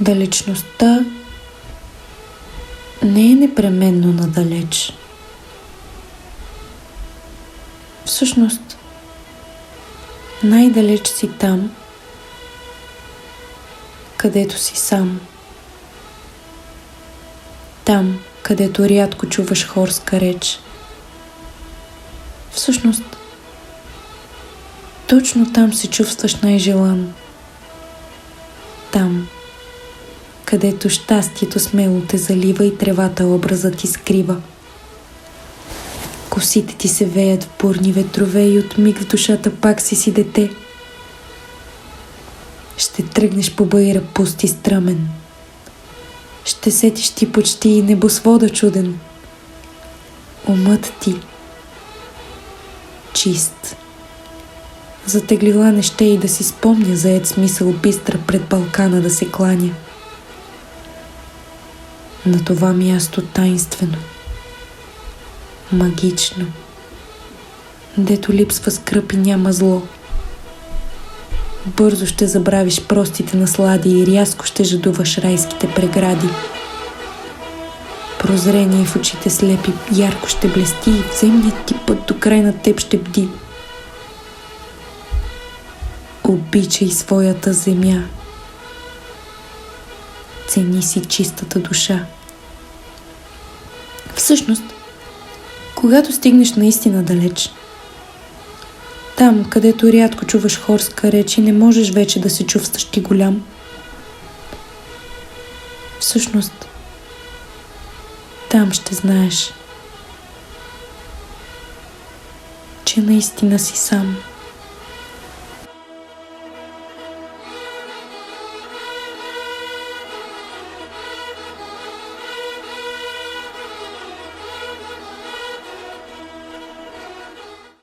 Далечността не е непременно надалеч. Всъщност, най-далеч си там, където си сам. Там, където рядко чуваш хорска реч. Всъщност, точно там се чувстваш най-желан. Там, където щастието смело те залива и тревата образът ти скрива. Косите ти се веят в бурни ветрове и от миг в душата пак си дете. Ще тръгнеш по баира пуст и стръмен. Ще сетиш ти почти и небосвода чуден. Умът ти чист. Затеглила не ще и да си спомня заед смисъл бистра пред Балкана да се кланя. На това място таинствено, магично, дето липсва скръп и няма зло. Бързо ще забравиш простите наслади и рязко ще жадуваш райските прегради. Прозрение в очите слепи ярко ще блести и земният ти път до край на теб ще бди. Обичай своята земя. Цени си чистата душа. Всъщност, когато стигнеш наистина далеч, там, където рядко чуваш хорска реч и не можеш вече да се чувстваш ти голям, всъщност, там ще знаеш, че наистина си сам.